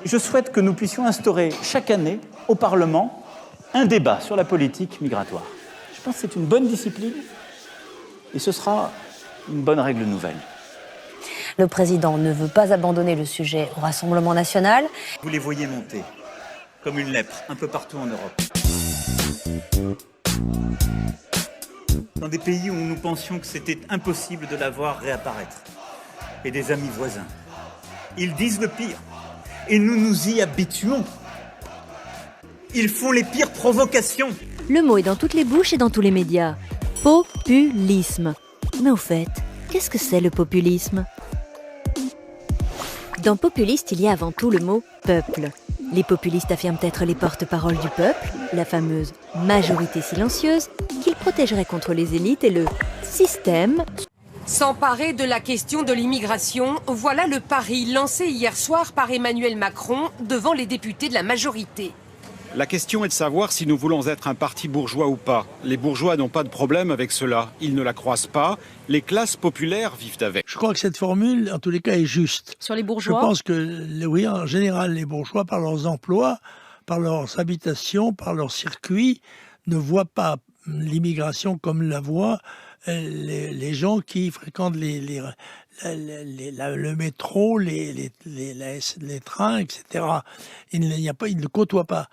Je souhaite que nous puissions instaurer chaque année au Parlement un débat sur la politique migratoire. Je pense que c'est une bonne discipline et ce sera une bonne règle nouvelle. Le président ne veut pas abandonner le sujet au Rassemblement national. Vous les voyez monter comme une lèpre un peu partout en Europe. Dans des pays où nous pensions que c'était impossible de la voir réapparaître. Et des amis voisins. Ils disent le pire. Et nous nous y habituons. Ils font les pires provocations. Le mot est dans toutes les bouches et dans tous les médias. Populisme. Mais au fait, qu'est-ce que c'est le populisme ? Dans populiste, il y a avant tout le mot « peuple ». Les populistes affirment être les porte-parole du peuple, la fameuse majorité silencieuse, qu'ils protégeraient contre les élites et le système. S'emparer de la question de l'immigration, voilà le pari lancé hier soir par Emmanuel Macron devant les députés de la majorité. La question est de savoir si nous voulons être un parti bourgeois ou pas. Les bourgeois n'ont pas de problème avec cela. Ils ne la croisent pas. Les classes populaires vivent avec. Je crois que cette formule, en tous les cas, est juste. Sur les bourgeois ? Je pense que, oui, en général, les bourgeois, par leurs emplois, par leurs habitations, par leurs circuits, ne voient pas l'immigration comme la voient les gens qui fréquentent le métro, les trains, etc. Ils ne côtoient pas,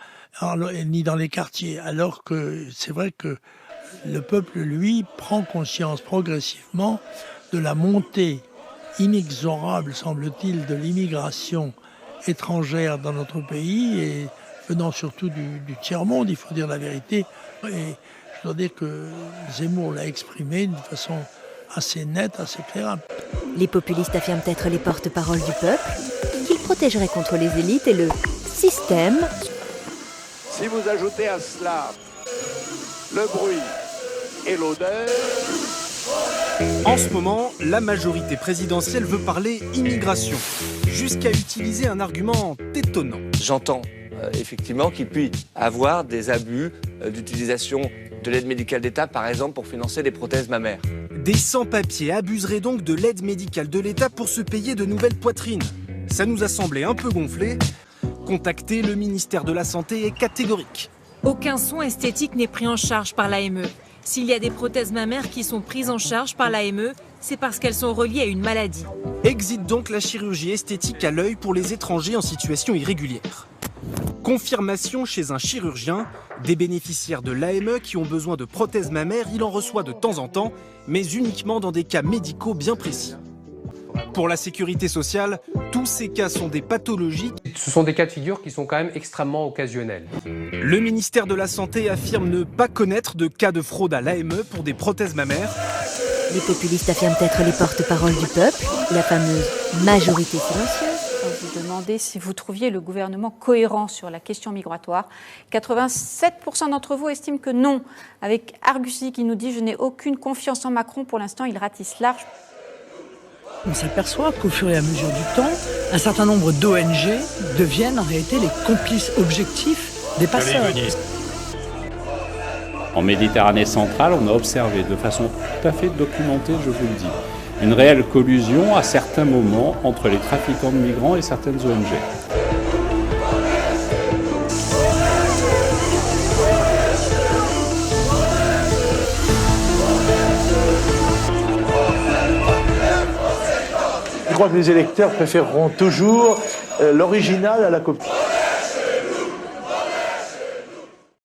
ni dans les quartiers. Alors que c'est vrai que le peuple, lui, prend conscience progressivement de la montée inexorable, semble-t-il, de l'immigration étrangère dans notre pays, et venant surtout du tiers-monde, il faut dire la vérité. Et je dois dire que Zemmour l'a exprimé d'une façon assez nette, assez claire. Les populistes affirment être les porte-parole du peuple, qu'ils protégeraient contre les élites et le système. Si vous ajoutez à cela le bruit et l'odeur... En ce moment, la majorité présidentielle veut parler immigration, jusqu'à utiliser un argument étonnant. J'entends effectivement qu'il puisse avoir des abus d'utilisation de l'aide médicale d'État, par exemple, pour financer des prothèses mammaires. Des sans-papiers abuseraient donc de l'aide médicale de l'État pour se payer de nouvelles poitrines. Ça nous a semblé un peu gonflé. Contacter le ministère de la Santé est catégorique. Aucun soin esthétique n'est pris en charge par l'AME. S'il y a des prothèses mammaires qui sont prises en charge par l'AME, c'est parce qu'elles sont reliées à une maladie. Exit donc la chirurgie esthétique à l'œil pour les étrangers en situation irrégulière. Confirmation chez un chirurgien, des bénéficiaires de l'AME qui ont besoin de prothèses mammaires, il en reçoit de temps en temps, mais uniquement dans des cas médicaux bien précis. Pour la sécurité sociale, tous ces cas sont des pathologies. Ce sont des cas de figure qui sont quand même extrêmement occasionnels. Le ministère de la Santé affirme ne pas connaître de cas de fraude à l'AME pour des prothèses mammaires. Les populistes affirment être les porte-parole du peuple, la fameuse majorité silencieuse. Vous demandez si vous trouviez le gouvernement cohérent sur la question migratoire. 87% d'entre vous estiment que non. Avec Argusi qui nous dit « Je n'ai aucune confiance en Macron. Pour l'instant, il ratisse large ». On s'aperçoit qu'au fur et à mesure du temps, un certain nombre d'ONG deviennent en réalité les complices objectifs des passeurs. En Méditerranée centrale, on a observé de façon tout à fait documentée, je vous le dis, une réelle collusion à certains moments entre les trafiquants de migrants et certaines ONG. Je crois que les électeurs préféreront toujours l'original à la copie.